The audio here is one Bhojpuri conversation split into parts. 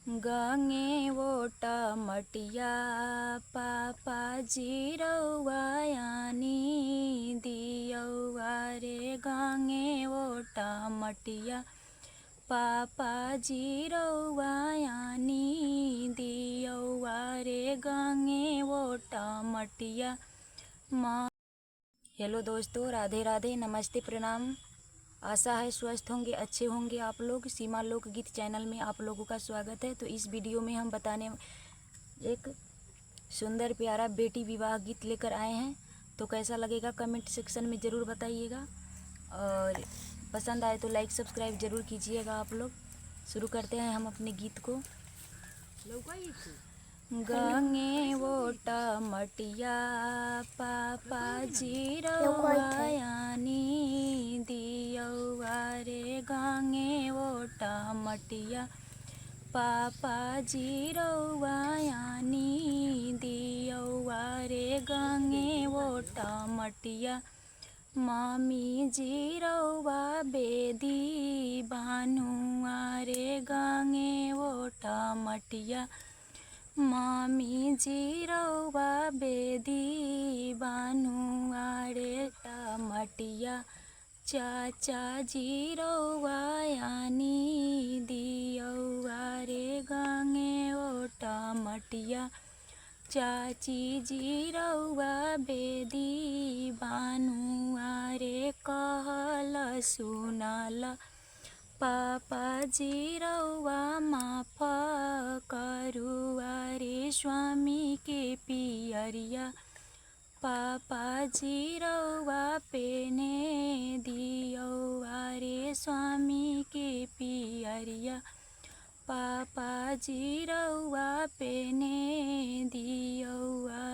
गंगे वोटा मटिया पापा जीरौआ यानी दियौआ रे। गंगे वोटा मटिया पापा जीरौआ यानी दियौआ रे। गंगे वोटा मटिया माँ। हेलो दोस्तों, राधे राधे, नमस्ते, प्रणाम। आशा है स्वस्थ होंगे, अच्छे होंगे आप लोग। सीमा लोकगीत चैनल में आप लोगों का स्वागत है। तो इस वीडियो में हम बताने एक सुंदर प्यारा बेटी विवाह गीत लेकर आए हैं। तो कैसा लगेगा कमेंट सेक्शन में ज़रूर बताइएगा, और पसंद आए तो लाइक सब्सक्राइब ज़रूर कीजिएगा आप लोग। शुरू करते हैं हम अपने गीत को। गंगे वोटा मटिया पापा जीरौआ यानी दियौआ रे। गंगे वोटा मटिया पापा जीरौआ यानी दियौआ रे। गंगे वोटा मटिया मामी जीरौआ बेदी बानुआ रे। गंगे वोटा मटिया मामी जीरौआ बेदी बानुआ रे। मटिया चाचा जीरौआ यानी दियौआ रे। गंगे वोटा मटिया चाची जीरौआ बेदी बानुआ रे। कहल सुनल पापा जीरौआ माफ करुआ रे। स्वामी के पियरिया पापा जीरौआ पेने दियौआ रे। स्वामी के पियरिया पापा जीरौआ पेने दियौआ।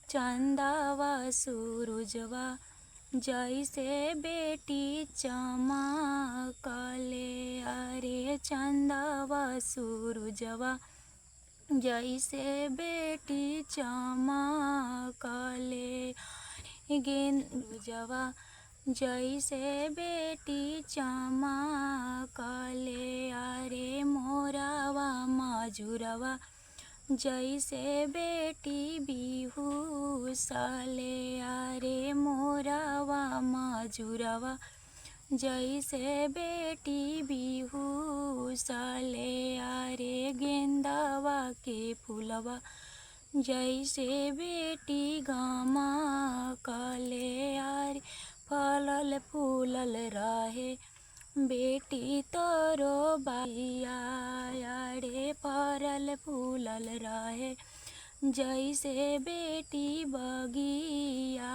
चंदावा सूरजवा जैसे बेटी चमकले अरे। चंदावा सूरजवा जैसे बेटी चमकले। गेंदवा जैसे बेटी चमकले अरे। मोरावा मजूरवा जैसे बेटी बिहुसले अरे। मोरावा मजूरवा जैसे बेटी बिहुसले अरे। गेंदवा के फूलवा जैसे बेटी गमकले अरे। फलल फूलल रहे बेटी तोरो बाइया रे। फरल फूलल रहे जैसे बेटी बगिया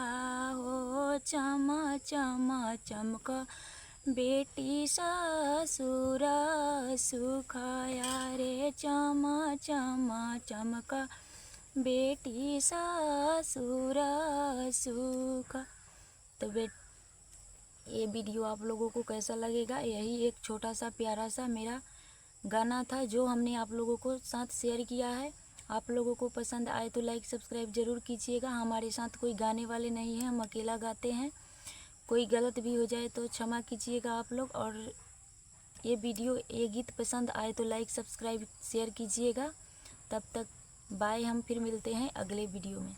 हो। चम चम चमक बेटी ससुर सुखया रे। चम चम चमक बेटी ससुर सुख। तो ये वीडियो आप लोगों को कैसा लगेगा? यही एक छोटा सा प्यारा सा मेरा गाना था जो हमने आप लोगों को साथ शेयर किया है। आप लोगों को पसंद आए तो लाइक सब्सक्राइब ज़रूर कीजिएगा। हमारे साथ कोई गाने वाले नहीं हैं, हम अकेला गाते हैं। कोई गलत भी हो जाए तो क्षमा कीजिएगा आप लोग। और ये गीत पसंद आए तो लाइक सब्सक्राइब शेयर कीजिएगा। तब तक बाय। हम फिर मिलते हैं अगले वीडियो में।